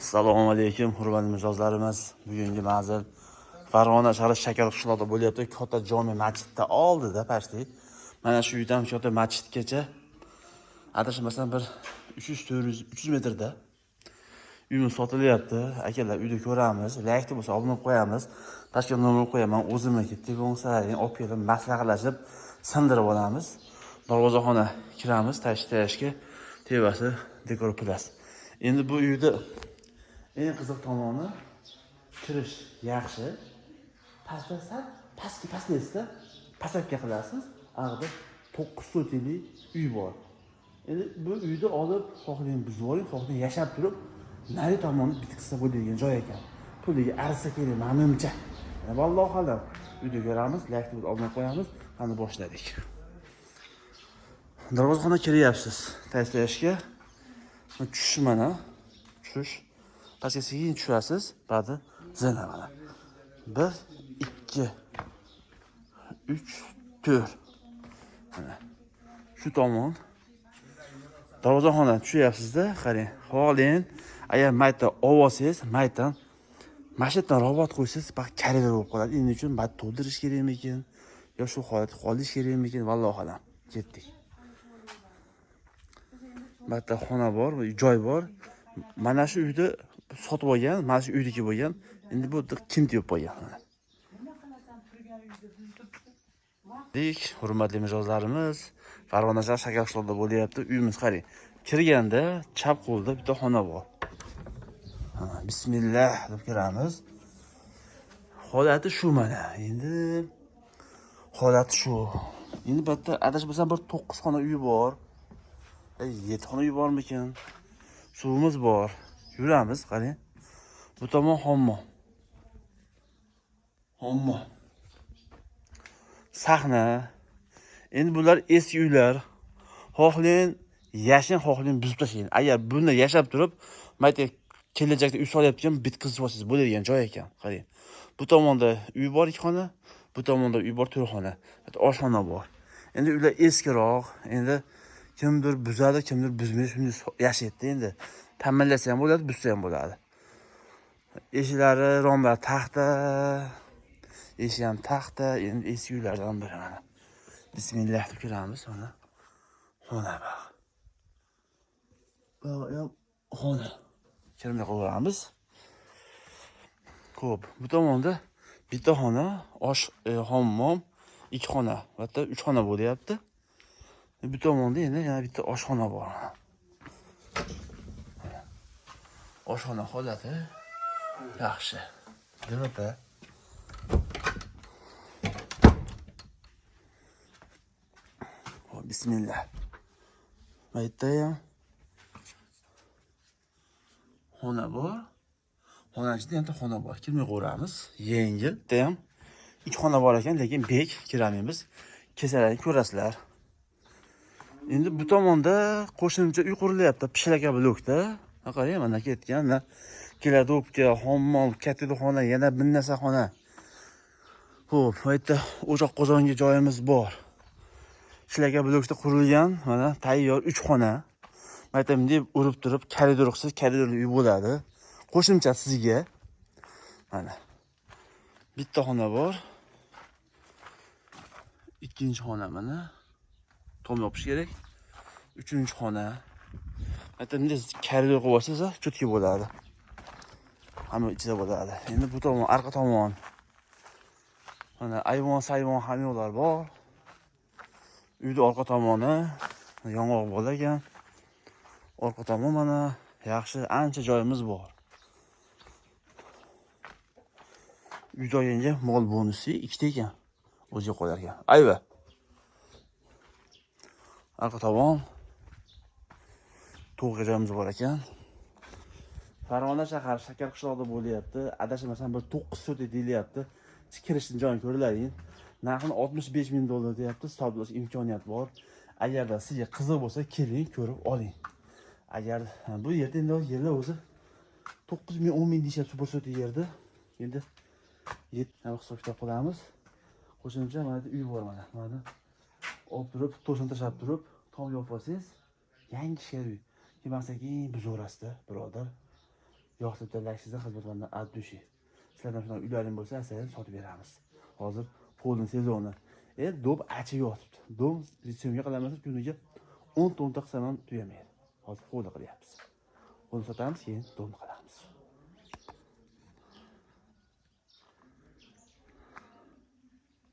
Assalomu alaykum, hurmatli mijozlarimiz. Bugungi manzil Farg'ona shahri Shakar qishloqida bo'lyapti. Katta jome masjidda oldida pastda. Mana shu uydan katta masjidgacha adashmasam bir 300 metrda uyimiz sotilyapti. Akalar, uyni ko'ramiz. Laykni bo'lsa olib qo'yamiz. Pastga nomer qo'yaman. O'zimniki telefon saraling olib kelib maslahatlashib sindirib olamiz. Darvozaxona kiramiz, tashlashga tevasi dekor plas. Endi bu uyda eng qiziq tomoni kirish yaxshi. Pastda pasakka qilasiz. Ag'da 9 sotili uy bor. Endi bu uyda olib xohlang buzib oling, xohlang yashab turib, nari tomonni bitkisa bo'ladigan joy ekan. Puliga arsa kerak menimcha. Vallohu alam. Uyda ko'ramiz, laykni olib qo'yamiz. Qani boshladik. Darvozaxona kiryapsiz. Tashlashga tushish mana. Tushish. Pastga sekin tushasiz. Ba'di zina mana. 1 2 3 4. Mana. Shu tomon. Darvozaxona tushyapsiz-da, qarang. Xohlang, agar maytda olsangiz, maytdan masjiddan robot qo'ysangiz, bax koridor bo'lib qoladi. Endi uchun bat to'ldirish kerakmikin, yo shu holatda qolish kerakmikin, vallohu alam. Ketdik. Batda xona bor, joy bor. Mana shu uyda sotib olgan, mana shu uydagi bo'lgan. Endi bu kim deb qo'ygan. Dik, hurmatli mijozlarimiz, Farg'ona shahri Shakar qishloqida bo'lyapti. Uyimiz qarang. Kirganda chap qo'lda bitta xona bor. Bismillah deb kiramiz. Holati shu mana. Endi holati shu. Endi bu yerda adashmasam bir 9 xona uyi bor. 7 xona uy bormikin? Suvimiz bor. Yuramiz, qarang. Bu tomon hammom. Hammom. Sahna. Endi bular eski uylar. Xohlang yashang, xohlang buzib tashlang. Agar bunda yashab turib, mayta kelajakda uy solyapgan bitkizib olsangiz bo'ladigan joy ekan. Qarang. Bu tomonda uy bor 2 xona, bu tomonda uy bor 4 xona. Oshxona bor. Endi uylar eskiroq. Endi kimdir buzadi, kimdir buzmaydi, shunday yashaydi endi. Ta'minlasa ham bo'ladi, buzsa ham bo'ladi. Eshiklari, romlar taxta. Eshik ham taxta. Endi eski uylardan biri mana. Bismillah deb kiramiz mana. Xona bor. Bu ham xona. Kirmay qo'yamiz. Xo'p, bu tomonda bitta xona, hammom, 2 xona, va 3 xona bo'lyapti. Bu tomonda endi yana bitta oshxona bor. Oshxona holati yaxshi. Demak, bismillah. Maytda ham xona bor. Xona ichida ham xona bor. Kirmay qo'ramiz. Yengil. Ham 2 xona bor ekan, lekin bek kiramaymiz. Kesalarni ko'rasizlar. Endi bu tomonda qo'shimcha uy qurilyapti, pishlaka blokda. Qarang, mana ketgan, keladobga, hammom, katta xona, yana bir narsa xona. Xo'p, bu yerda o'choq qozonga joyimiz bor. Pishlaka blokda qurilgan, mana tayyor 3 xona. Maytam deb urib turib, koridor qilsiz, koridorli uy bo'ladi. Qo'shimcha sizga. Mana. Bitta xona bor. Ikkinchi xona mana. Tom yopish kerak. 3-xona. Maytam deb koridor qilib olsangiz, chutki bo'ladi. Hamma ichida bo'ladi. Endi bu tomon, arqa tomon. Mana ayvon hamyolar bor. Uyda orqa tomoni yong'oq bo'lagan. Orqa tomon mana yaxshi, ancha joyimiz bor. Uy joyinga mol bonusi 2 ta ekan. O'ziga qo'yar ekan. Ayva. Arqa tomon to'g'ri joyimiz bor ekan. Farg'ona shahar Shakar qishloqida bo'lyapti. Adashmasam bir 9 sot deyilyapti. Kirishdan joyini ko'rlaring. Narxini $65,000 deyapti. Savdolash imkoniyat bor. Agarda sizga qiziq bo'lsa, keling, ko'rib oling. Agar bu yerda endi yerlar o'zi 9,000 10,000 deyapti bir sot yerda. Endi 7 hisob-kitob qilamiz. Qo'shimcha mana uy bor mana. Mana olib turib, to'sin tashab turib, tom yopib olsangiz, yangi shahar uy. Kelmasaki buzo'rasida, birodar. yoqsa bitta sizdan xizmatlardan addushi. Sizlardan shunaqa uylaring bo'lsa, sizlarga sotib beramiz. Hozir polin sezoni. Do'b achib yotibdi. Do'b litsenziya qilamasa kuniga 10 ta qilsam ham tugamaydi. Hozir polni qilyapmiz. Buni sotamiz, keyin do'bni qilamiz.